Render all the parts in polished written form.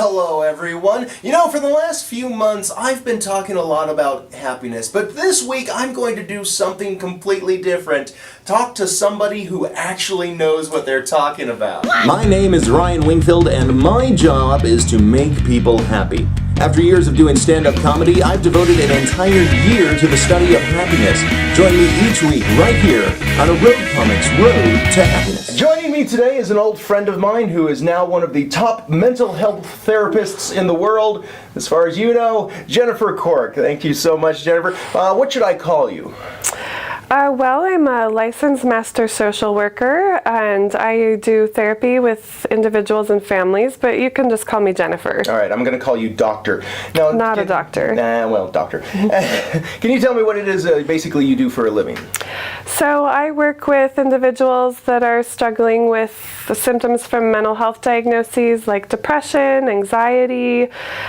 Hello everyone. You know, for the last few months I've been talking a lot about happiness, but this week I'm going to do something completely different. Talk to somebody who actually knows what they're talking about. My name is Ryan Wingfield and my job is to make people happy. After years of doing stand-up comedy, I've devoted an entire year to the study of happiness. Join me each week right here on a Road Comics Road to Happiness. Joining me today is an old friend of mine who is now one of the top mental health therapists in the world, as far as you know, Jennifer Cork. Thank you so much, Jennifer. What should I call you? Well, I'm a licensed master social worker, and I do therapy with individuals and families, but you can just call me Jennifer. All right, I'm going to call you Doctor. Now, Not a doctor. Well, Doctor. Can you tell me what it is basically you do for a living? So I work with individuals that are struggling with the symptoms from mental health diagnoses like depression, anxiety,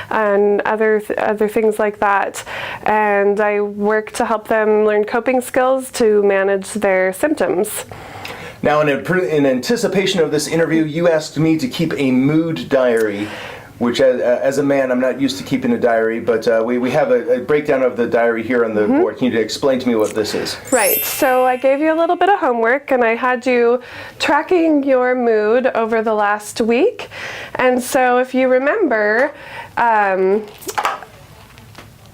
and other things like that. And I work to help them learn coping skills to manage their symptoms. Now, in anticipation of this interview, you asked me to keep a mood diary, which as a man, I'm not used to keeping a diary, but we have a breakdown of the diary here on the board. Can you explain to me what this is? Right, so I gave you a little bit of homework and I had you tracking your mood over the last week. And so if you remember,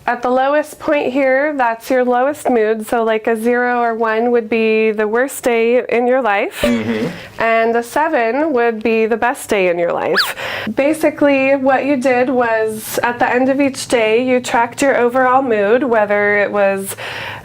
at the lowest point here, that's your lowest mood. So like a 0 or 1 would be the worst day in your life. And a 7 would be the best day in your life. Basically, what you did was at the end of each day, you tracked your overall mood, whether it was,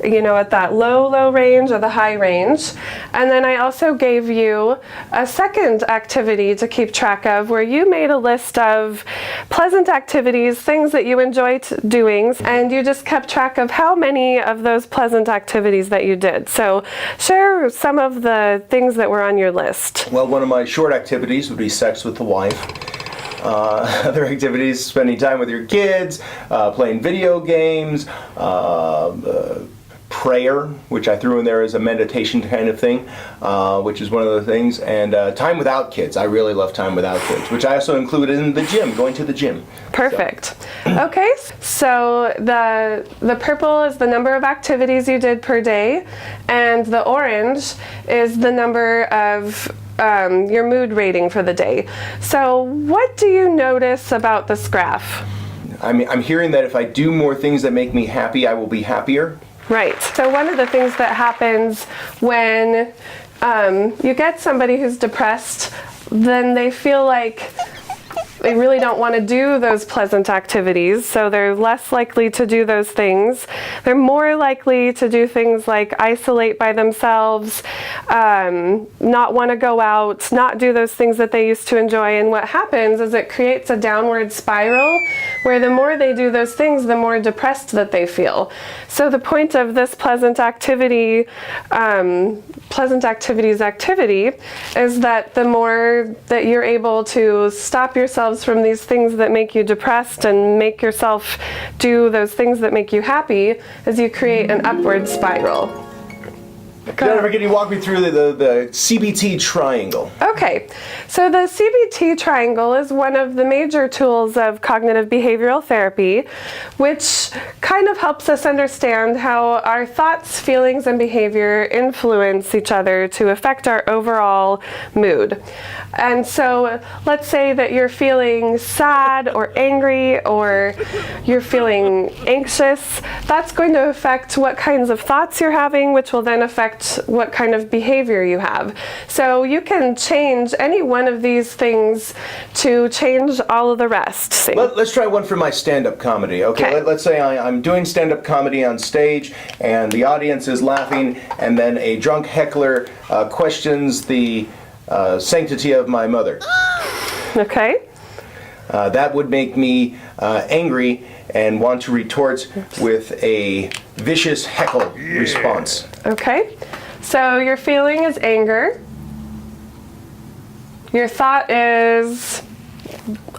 you know, at that low range or the high range. And then I also gave you a second activity to keep track of where you made a list of pleasant activities, things that you enjoyed doing, and you just kept track of how many of those pleasant activities that you did. So share some of the things that were on your list. Well, one of my short activities would be sex with the wife. Other activities, spending time with your kids, playing video games, prayer, which I threw in there as a meditation kind of thing, which is one of the things, and time without kids. I really love time without kids, which I also included in the gym, going to the gym. Perfect. Okay, so the purple is the number of activities you did per day, and the orange is the number of your mood rating for the day. So what do you notice about this graph? I'm hearing that if I do more things that make me happy, I will be happier. Right. So one of the things that happens when you get somebody who's depressed, then they feel like they really don't want to do those pleasant activities, so they're less likely to do those things. They're more likely to do things like isolate by themselves, not want to go out, not do those things that they used to enjoy. And what happens is it creates a downward spiral where the more they do those things, the more depressed that they feel. So the point of this pleasant activity, activity is that the more that you're able to stop yourselves from these things that make you depressed and make yourself do those things that make you happy, as you create an upward spiral. Jennifer, can you walk me through the CVT Triangle? Okay, so the CVT Triangle is one of the major tools of cognitive behavioral therapy, which kind of helps us understand how our thoughts, feelings, and behavior influence each other to affect our overall mood. And so let's say that you're feeling sad or angry or you're feeling anxious. That's going to affect what kinds of thoughts you're having, which will then affect what kind of behavior you have. So you can change any one of these things to change all of the rest. Let's try one for my stand-up comedy. Okay. Let's say I'm doing stand-up comedy on stage and the audience is laughing, and then a drunk heckler questions the sanctity of my mother. Okay. That would make me angry and want to retort with a vicious heckle response. Okay. So your feeling is anger. Your thought is,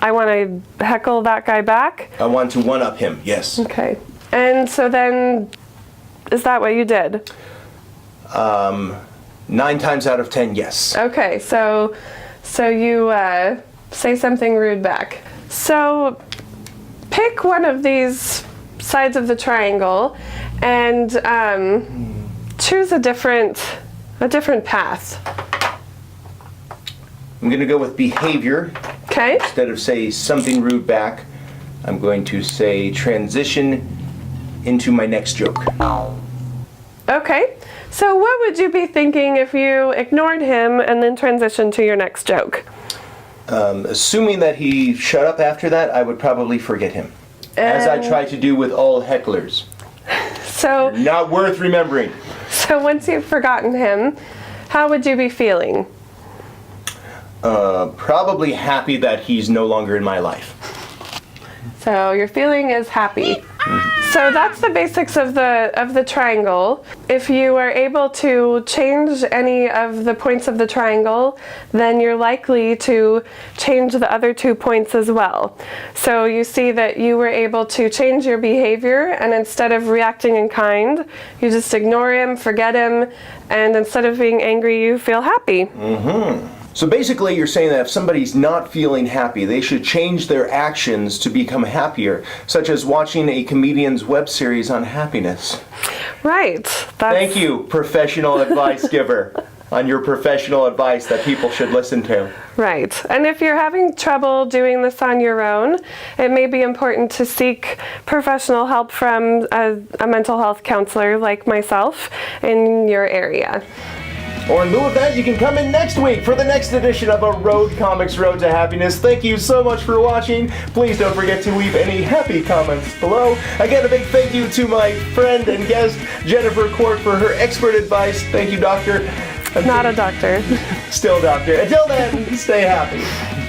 I want to heckle that guy back. I want to one-up him, yes. Okay. And so then, is that what you did? 9 times out of 10, yes. Okay, so you say something rude back. So pick one of these sides of the triangle and choose a different path. I'm going to go with behavior. Okay. Instead of say something rude back, I'm going to say transition into my next joke. Okay. So what would you be thinking if you ignored him and then transitioned to your next joke? Assuming that he shut up after that, I would probably forget him. As I try to do with all hecklers. So Not worth remembering. So once you've forgotten him, how would you be feeling? Probably happy that he's no longer in my life. So your feeling is happy. So that's the basics of the triangle. If you are able to change any of the points of the triangle, then you're likely to change the other 2 points as well. So you see that you were able to change your behavior, and instead of reacting in kind, you just ignore him, forget him, and instead of being angry, you feel happy. So basically you're saying that if somebody's not feeling happy, they should change their actions to become happier, such as watching a comedian's web series on happiness. Right. Thank you, professional advice giver, on your professional advice that people should listen to. Right. And if you're having trouble doing this on your own, it may be important to seek professional help from a mental health counselor like myself in your area. Or in lieu of that, you can come in next week for the next edition of A Road Comics Road to Happiness. Thank you so much for watching. Please don't forget to leave any happy comments below. Again, a big thank you to my friend and guest, Jennifer Court, for her expert advice. Thank you, doctor. Not a doctor. Still doctor. Until then, stay happy.